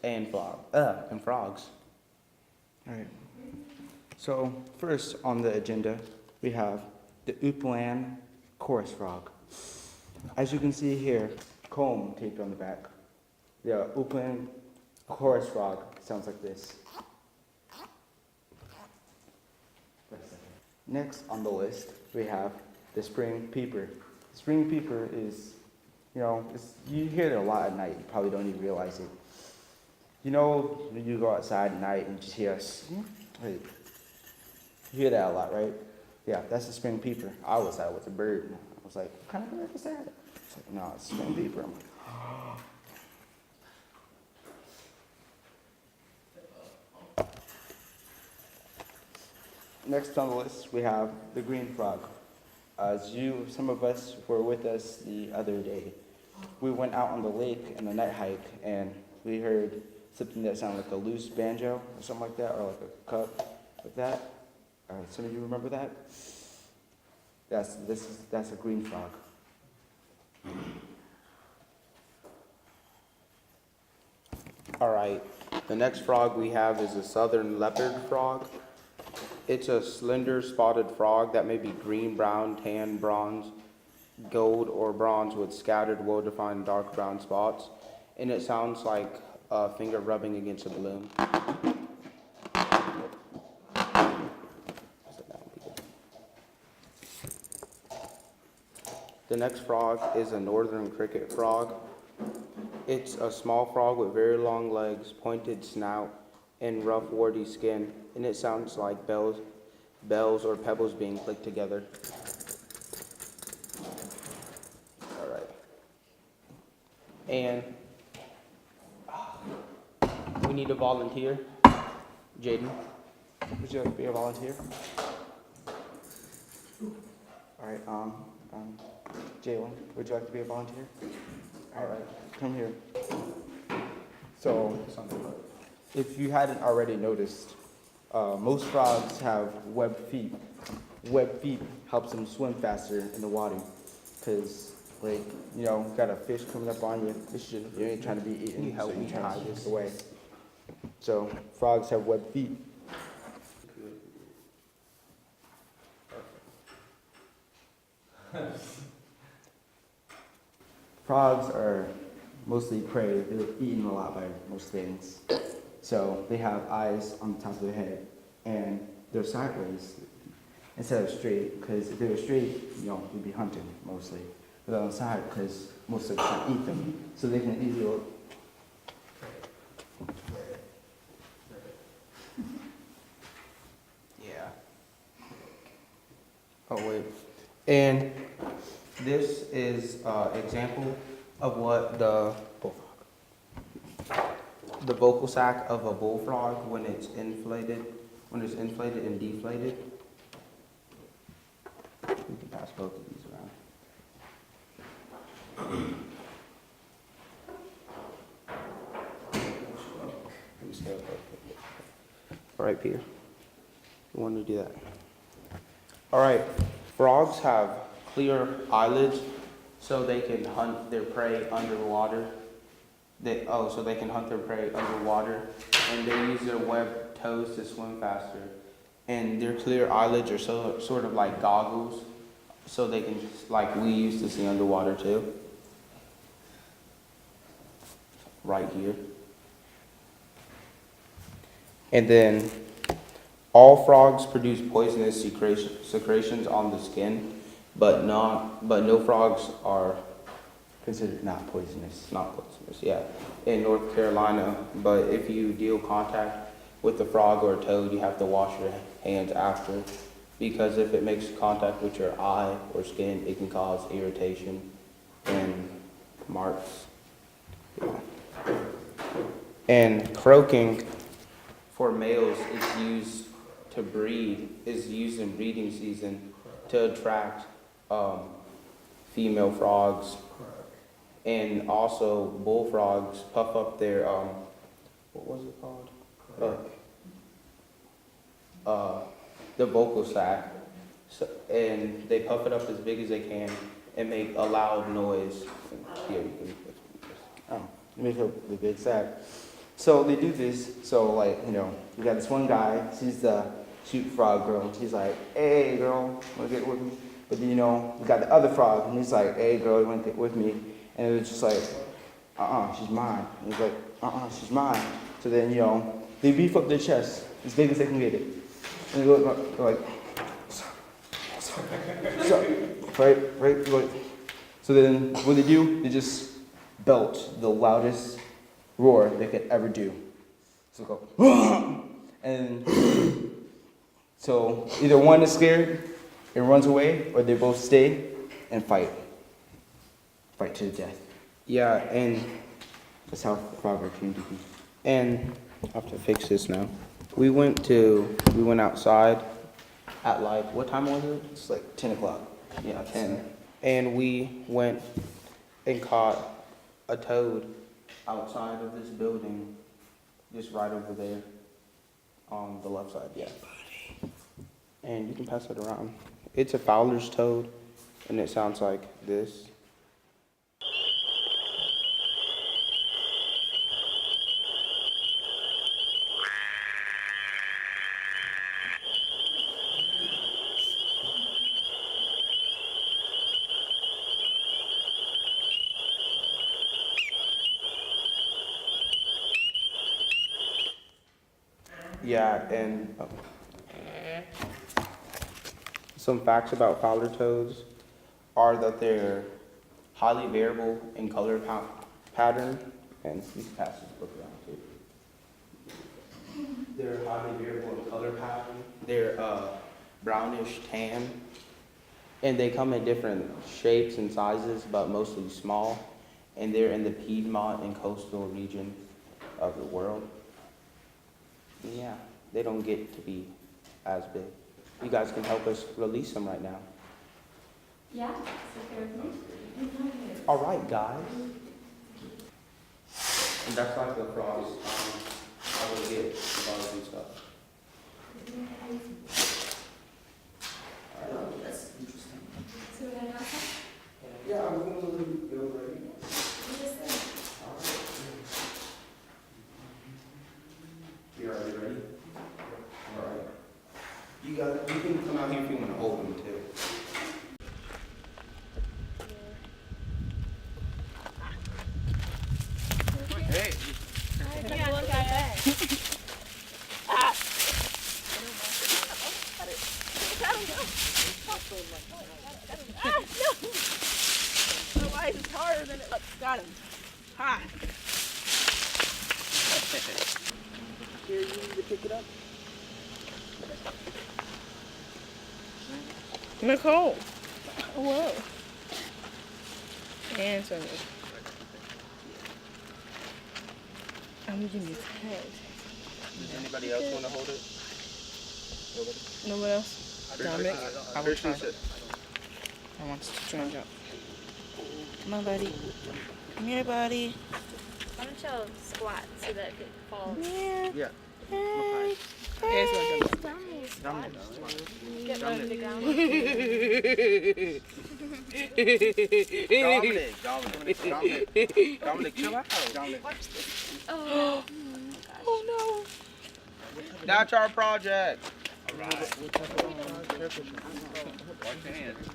and frogs. All right. So first on the agenda, we have the Upland chorus frog. As you can see here, comb taped on the back. The Upland chorus frog sounds like this. Next on the list, we have the spring peeper. The spring peeper is, you hear it a lot at night. You probably don't even realize it. You know, when you go outside at night and just hear you hear that a lot, right? Yeah, that's the spring peeper. I always thought it was a bird. I was like, what kind of bird is that? It's like, no, it's a spring peeper. I'm like, next on the list, we have the green frog. Some of us were with us the other day. We went out on the lake on a night hike, and we heard something that sounded like a loose banjo or something like that, or like a cup like that. Some of you remember that? That's a green frog. All right, the next frog we have is a southern leopard frog. It's a slender spotted frog that may be green, brown, tan, bronze, gold, or bronze with scattered, well-defined dark brown spots. And it sounds like a finger rubbing against a balloon. The next frog is a northern cricket frog. It's a small frog with very long legs, pointed snout, and rough, warty skin, and it sounds like bells or pebbles being clicked together. All right. And we need a volunteer. Jaden, would you like to be a volunteer? All right. Jalen, would you like to be a volunteer? All right. Come here. So, if you hadn't already noticed, most frogs have webbed feet. Webbed feet helps them swim faster in the water, because, got a fish coming up on you. You ain't trying to be eaten, so you're trying to get away. So frogs have webbed feet. Frogs are mostly prey. They're eaten a lot by most things. So they have eyes on the top of their head, and they're sideways instead of straight, because if they were straight, you'd be hunting mostly. But they're on the side because most of them can't eat them. So they can easily yeah. Oh wait. And this is an example of what the vocal sac of a bullfrog when it's inflated and deflated. We can pass both of these around. All right, Peter. You want to do that? All right. Frogs have clear eyelids, so they can hunt their prey underwater. So they can hunt their prey underwater, and they use their webbed toes to swim faster. And their clear eyelids are sort of like goggles, so they can, like we used to see underwater too. Right here. And then all frogs produce poisonous secretions on the skin, but no frogs are considered not poisonous, yeah, in North Carolina. But if you deal contact with a frog or a toad, you have to wash your hands after, because if it makes contact with your eye or skin, it can cause irritation and marks. Yeah. And croaking for males is used in breeding season to attract female frogs. And also bullfrogs puff up their what was it called? The vocal sac. So, and they puff it up as big as they can and make a loud noise. Here you can make a big sac. So they do this. So like, you know, we got this one guy. She's the shoot frog girl. He's like, hey girl, wanna get with me? But then, you know, we got the other frog, and he's like, hey girl, you wanna get with me? And it was just like, she's mine. And he's like, she's mine. So then, you know, they beef up their chest as big as they can get it. And they go like, so, right, like. So then what they do, they just belt the loudest roar they could ever do. So go, and so either one is scared and runs away, or they both stay and fight to the death. Yeah, and that's how Frogger came to be. And I have to fix this now. We went outside at like, what time was it? It's like 10 o'clock. Yeah, 10. And we went and caught a toad outside of this building, just right over there on the left side, yeah. And you can pass it around. It's a Fowler's toad, and it sounds like this. Yeah, and some facts about Fowler toads are that they're highly variable in color pattern, and you can pass this book around too. They're highly variable in color pattern. They're brownish tan, and they come in different shapes and sizes, but mostly small. And they're in the Piedmont and coastal region of the world. Yeah, they don't get to be as big. You guys can help us release them right now. Yeah, so they're All right, guys. And that's like the frogs. I will get bugs and stuff. That's interesting. So we're gonna have Yeah, I'm going to go ready. All right. You already ready? All right. You can come out here if you want to hold them too. Hey. The light is harder than it looks. Got him. Ha! Here, you need to pick it up. Nicole. Oh, whoa. And so I'm gonna his head. Does anybody else want to hold it? No one else? Dominic? I will try. I want to try and jump. Come on, buddy. Come here, buddy. Why don't y'all squat so that it falls? Yeah. Yeah. Hey. Yeah, it's gonna jump. Get low to the ground. Dominic, chill out. Dominic. Oh. Oh no. That's our project. All right. Wash your hands.